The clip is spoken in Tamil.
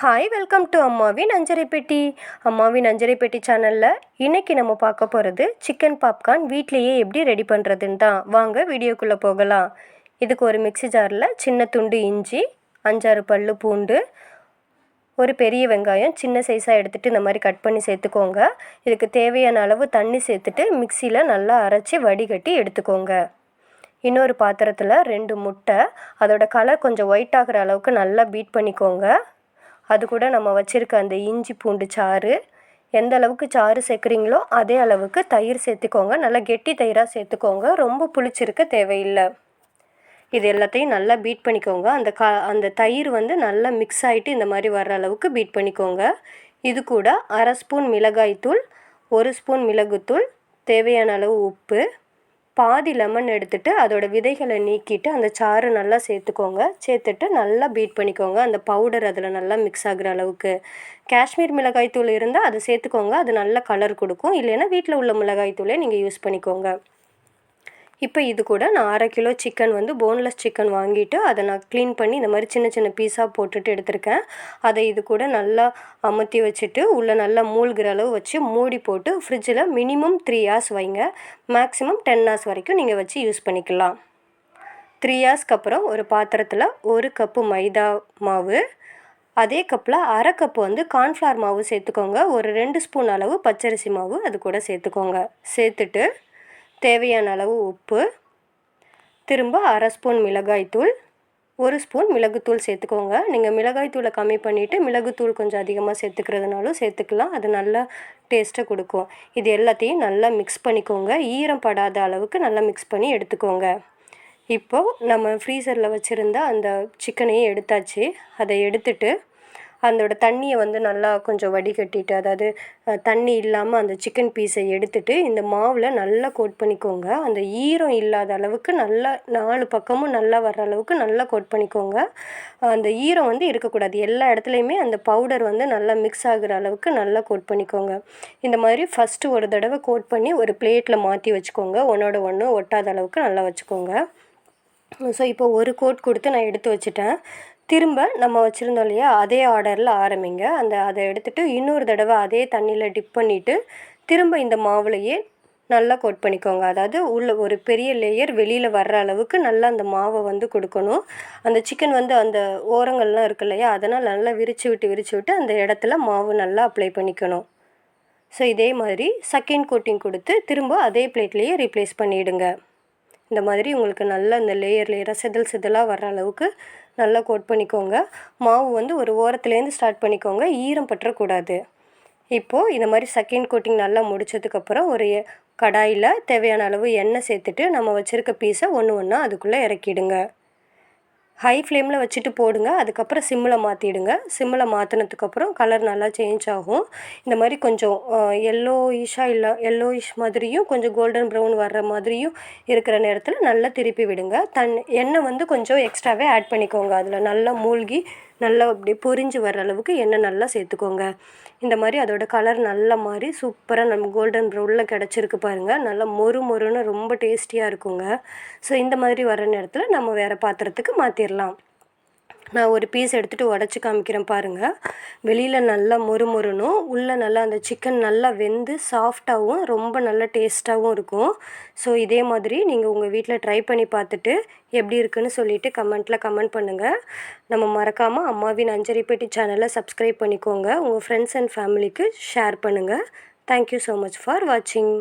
ஹாய், வெல்கம் டு அம்மாவின் அஞ்சரை பெட்டி. அம்மாவின் அஞ்சரை பெட்டி சேனலில் இன்றைக்கி நம்ம பார்க்க போகிறது சிக்கன் பாப்கார்ன் வீட்லேயே எப்படி ரெடி பண்ணுறதுன்னு தான். வாங்க வீடியோக்குள்ளே போகலாம். இதுக்கு ஒரு மிக்ஸி ஜாரில் சின்ன துண்டு இஞ்சி, 5-6 பல்லு பூண்டு, ஒரு பெரிய வெங்காயம் சின்ன சைஸாக எடுத்துகிட்டு இந்த மாதிரி கட் பண்ணி சேர்த்துக்கோங்க. இதுக்கு தேவையான அளவு தண்ணி சேர்த்துட்டு மிக்சியில் நல்லா அரைச்சி வடிகட்டி எடுத்துக்கோங்க. இன்னொரு பாத்திரத்தில் 2 முட்டை, அதோட கலர் கொஞ்சம் ஒயிட் ஆகிற அளவுக்கு நல்லா பீட் பண்ணிக்கோங்க. அது கூட நம்ம வச்சுருக்க அந்த இஞ்சி பூண்டு சாறு, எந்த அளவுக்கு சாறு சேர்க்குறீங்களோ அதே அளவுக்கு தயிர் சேர்த்துக்கோங்க. நல்லா கெட்டி தயிராக சேர்த்துக்கோங்க, ரொம்ப புளிச்சிருக்க தேவையில்லை. இது எல்லாத்தையும் நல்லா பீட் பண்ணிக்கோங்க. அந்த தயிர் நல்லா மிக்ஸ் ஆகிட்டு இந்த மாதிரி வர்ற அளவுக்கு பீட் பண்ணிக்கோங்க. இது கூட 1/2 ஸ்பூன் மிளகாய்த்தூள், 1 ஸ்பூன் மிளகுத்தூள், தேவையான அளவு உப்பு, பாதி லெமன் எடுத்துகிட்டு அதோடய விதைகளை நீக்கிட்டு அந்த சாறு நல்லா சேர்த்துக்கோங்க. சேர்த்துட்டு நல்லா பீட் பண்ணிக்கோங்க. அந்த பவுடர் அதில் நல்லா மிக்ஸ் ஆகிற அளவுக்கு. காஷ்மீர் மிளகாய்த்தூள் இருந்தால் அதை சேர்த்துக்கோங்க, அது நல்ல கலர் கொடுக்கும். இல்லைன்னா வீட்டில் உள்ள மிளகாய்த்தூளே நீங்கள் யூஸ் பண்ணிக்கோங்க. இப்போ இது கூட நான் 1/2 கிலோ சிக்கன் போன்லெஸ் சிக்கன் வாங்கிட்டு அதை நான் க்ளீன் பண்ணி இந்த மாதிரி சின்ன சின்ன பீஸாக போட்டுட்டு எடுத்திருக்கேன். அதை இது கூட நல்லா அமுத்தி வச்சுட்டு உள்ளே நல்லா மூழ்கிற அளவு வச்சு மூடி போட்டு ஃப்ரிட்ஜில் மினிமம் 3 hours வைங்க. மேக்ஸிமம் 10 hours வரைக்கும் நீங்கள் வச்சு யூஸ் பண்ணிக்கலாம். 3 hours அப்புறம் ஒரு பாத்திரத்தில் 1 கப்பு மைதா மாவு, அதே கப்பில் 1/2 கப்பு கார்ன்ஃப்ளவர் மாவு சேர்த்துக்கோங்க. ஒரு 2 ஸ்பூன் அளவு பச்சரிசி மாவு அது கூட சேர்த்துக்கோங்க. சேர்த்துட்டு தேவையான அளவு உப்பு, திரும்ப 1/2 ஸ்பூன் மிளகாய்த்தூள், 1 ஸ்பூன் மிளகுத்தூள் சேர்த்துக்கோங்க. நீங்கள் மிளகாய்த்தூளை கம்மி பண்ணிவிட்டு மிளகுத்தூள் கொஞ்சம் அதிகமாக சேர்த்துக்கிறதுனாலும் சேர்த்துக்கலாம், அது நல்லா டேஸ்ட்டை கொடுக்கும். இது எல்லாத்தையும் நல்லா மிக்ஸ் பண்ணிக்கோங்க. ஈரம் படாத அளவுக்கு நல்லா மிக்ஸ் பண்ணி எடுத்துக்கோங்க. இப்போது நம்ம ஃப்ரீசரில் வச்சுருந்த அந்த சிக்கனையும் எடுத்தாச்சு. அதை எடுத்துட்டு அதோட தண்ணியை நல்லா கொஞ்சம் வடிகட்டிட்டு, அதாவது தண்ணி இல்லாமல் அந்த சிக்கன் பீஸை எடுத்துட்டு இந்த மாவில் நல்லா கோட் பண்ணிக்கோங்க. அந்த ஈரம் இல்லாத அளவுக்கு நல்லா 4 பக்கமும் நல்லா வர்ற அளவுக்கு நல்லா கோட் பண்ணிக்கோங்க. அந்த ஈரம் இருக்கக்கூடாது. எல்லா இடத்துலையுமே அந்த பவுடர் நல்லா மிக்ஸ் ஆகிற அளவுக்கு நல்லா கோட் பண்ணிக்கோங்க. இந்த மாதிரி ஃபஸ்ட்டு ஒரு தடவை கோட் பண்ணி ஒரு பிளேட்டில் மாற்றி வச்சுக்கோங்க. ஒன்றோட ஒன்று ஒட்டாத அளவுக்கு நல்லா வச்சுக்கோங்க. ஸோ இப்போ ஒரு கோட் கொடுத்து நான் எடுத்து வச்சுட்டேன். திரும்ப நம்ம வச்சுருந்தோம் இல்லையா, அதே ஆர்டரில் ஆரம்பிங்க. அதை எடுத்துகிட்டு இன்னொரு தடவை அதே தண்ணியில் டிப் பண்ணிவிட்டு திரும்ப இந்த மாவுலையே நல்லா கோட் பண்ணிக்கோங்க. அதாவது உள்ள ஒரு பெரிய லேயர் வெளியில் வர்ற அளவுக்கு நல்லா அந்த மாவை கொடுக்கணும். அந்த சிக்கன் அந்த ஓரங்கள்லாம் இருக்கு இல்லையா, அதனால் நல்லா விரித்து விட்டு அந்த இடத்துல மாவு நல்லா அப்ளை பண்ணிக்கணும். ஸோ இதே மாதிரி செகண்ட் கோட்டிங் கொடுத்து திரும்ப அதே பிளேட்லேயே ரீப்ளேஸ் பண்ணிவிடுங்க. இந்த மாதிரி உங்களுக்கு நல்லா இந்த லேயராக செதலாக வர்ற அளவுக்கு நல்லா கோட் பண்ணிக்கோங்க. மாவு ஒரு ஓரத்துலேருந்து ஸ்டார்ட் பண்ணிக்கோங்க, ஈரம் பற்றக்கூடாது. இப்போது இந்த மாதிரி செகண்ட் கோட்டிங் நல்லா முடித்ததுக்கப்புறம் ஒரு கடாயில் தேவையான அளவு எண்ணெய் சேர்த்துட்டு நம்ம வச்சுருக்க பீஸை ஒன்று ஒன்றா அதுக்குள்ளே இறக்கிடுங்க. ஹை ஃப்ளேமில் வச்சுட்டு போடுங்க. அதுக்கப்புறம் சிம்மில் மாற்றிடுங்க. சிம்மில் மாற்றினதுக்கப்புறம் கலர் நல்லா சேஞ்ச் ஆகும். இந்த மாதிரி கொஞ்சம் எல்லோயிஷ் மாதிரியும் கொஞ்சம் கோல்டன் ப்ரௌன் வர்ற மாதிரியும் இருக்கிற நேரத்தில் நல்லா திருப்பி விடுங்க. எண்ணெய் கொஞ்சம் எக்ஸ்ட்ராவே ஆட் பண்ணிக்கோங்க. அதில் நல்லா மூழ்கி நல்லா அப்படியே பொரிஞ்சு வர்ற அளவுக்கு எண்ணெய் நல்லா சேர்த்துக்கோங்க. இந்த மாதிரி அதோட கலர் நல்லா மாறி சூப்பராக நம்ம கோல்டன் ப்ரௌனில் கிடச்சிருக்கு பாருங்கள். நல்லா மொறுன்னு ரொம்ப டேஸ்டியாக இருக்குங்க. ஸோ இந்த மாதிரி வர்ற நேரத்தில் நம்ம வேறு பாத்திரத்துக்கு மாற்றிடலாம். நான் ஒரு பீஸ் எடுத்துகிட்டு உடச்சி காமிக்கிறேன் பாருங்கள். வெளியில் நல்லா மொறுன்னும் உள்ளே நல்லா அந்த சிக்கன் நல்லா வெந்து சாஃப்டாகவும் ரொம்ப நல்லா டேஸ்ட்டாகவும் இருக்கும். ஸோ இதே மாதிரி நீங்கள் உங்கள் வீட்டில் ட்ரை பண்ணி பார்த்துட்டு எப்படி இருக்குன்னு சொல்லிவிட்டு கமெண்ட்டில் கமெண்ட் பண்ணுங்கள். நம்ம மறக்காமல் அம்மாவின் அஞ்சரை பெட்டி சேனலை சப்ஸ்கிரைப் பண்ணிக்கோங்க. உங்கள் ஃப்ரெண்ட்ஸ் அண்ட் ஃபேமிலிக்கு ஷேர் பண்ணுங்கள். தேங்க்யூ ஸோ மச் ஃபார் வாட்சிங்.